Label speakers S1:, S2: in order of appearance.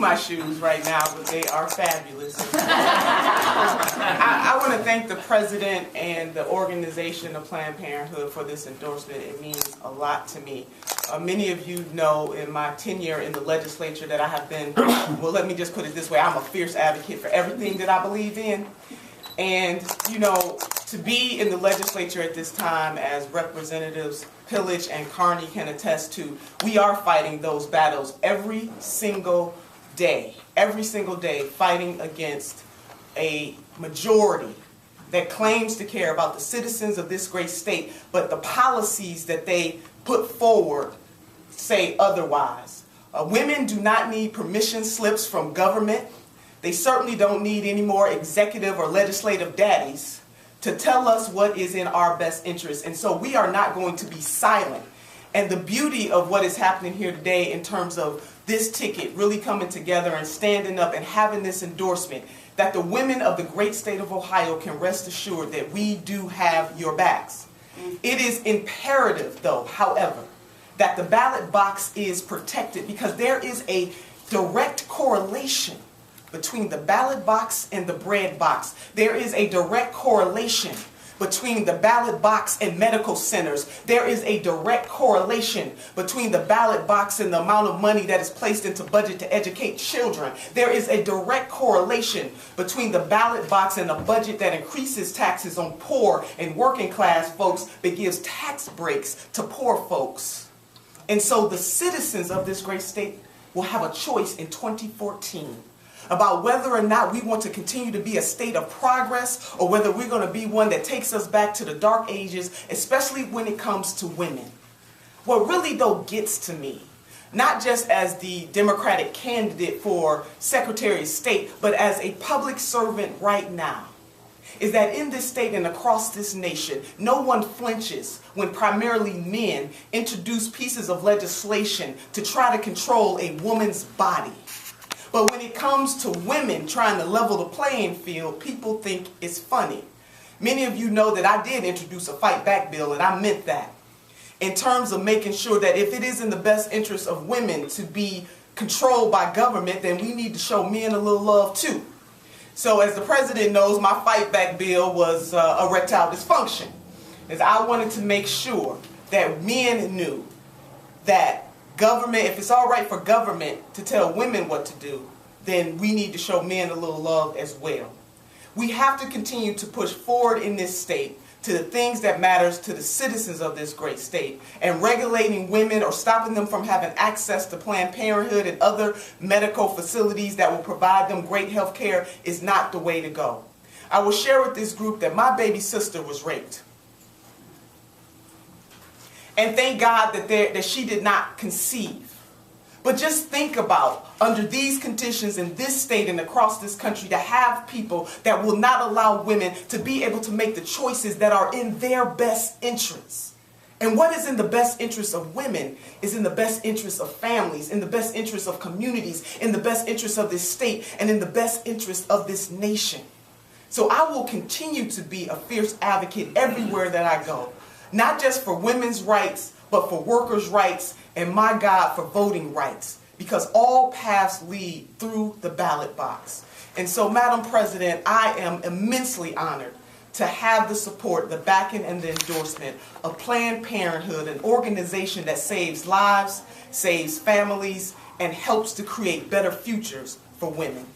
S1: my shoes right now, but they are fabulous. I want to thank the president and the organization of Planned Parenthood for this endorsement. It means a lot to me. Many of you know in my tenure in the legislature that I have been, well, let me just put it this way, I'm a fierce advocate for everything that I believe in. And, you know, to be in the legislature at this time, as Representatives Pillich and Carney can attest to, we are fighting those battles every single day, fighting against a majority that claims to care about the citizens of this great state, but the policies that they put forward say otherwise. Women do not need permission slips from government. They certainly don't need any more executive or legislative daddies to tell us what is in our best interest. And so we are not going to be silent. And the beauty of what is happening here today in terms of this ticket really coming together and standing up and having this endorsement, that the women of the great state of Ohio can rest assured that we do have your backs. It is imperative, though, however, that the ballot box is protected, because there is a direct correlation between the ballot box and the bread box. There is a direct correlation between the ballot box and medical centers. There is a direct correlation between the ballot box and the amount of money that is placed into budget to educate children. There is a direct correlation between the ballot box and the budget that increases taxes on poor and working class folks but gives tax breaks to poor folks. And so the citizens of this great state will have a choice in 2014 about whether or not we want to continue to be a state of progress or whether we're going to be one that takes us back to the dark ages, especially when it comes to women. What really, though, gets to me, not just as the Democratic candidate for Secretary of State, but as a public servant right now, is that in this state and across this nation, no one flinches when primarily men introduce pieces of legislation to try to control a woman's body. But when it comes to women trying to level the playing field, people think it's funny. Many of you know that I did introduce a fight back bill, and I meant that, in terms of making sure that if it is in the best interest of women to be controlled by government, then we need to show men a little love too. So as the president knows, my fight back bill was erectile dysfunction, as I wanted to make sure that men knew that government, if it's all right for government to tell women what to do, then we need to show men a little love as well. We have to continue to push forward in this state to the things that matters to the citizens of this great state, and regulating women or stopping them from having access to Planned Parenthood and other medical facilities that will provide them great health care is not the way to go. I will share with this group that my baby sister was raped. And thank God that she did not conceive. But just think about, under these conditions in this state and across this country, to have people that will not allow women to be able to make the choices that are in their best interests. And what is in the best interest of women is in the best interest of families, in the best interest of communities, in the best interest of this state, and in the best interest of this nation. So I will continue to be a fierce advocate everywhere that I go. Not just for women's rights, but for workers' rights, and my God, for voting rights, because all paths lead through the ballot box. And so, Madam President, I am immensely honored to have the support, the backing, and the endorsement of Planned Parenthood, an organization that saves lives, saves families, and helps to create better futures for women.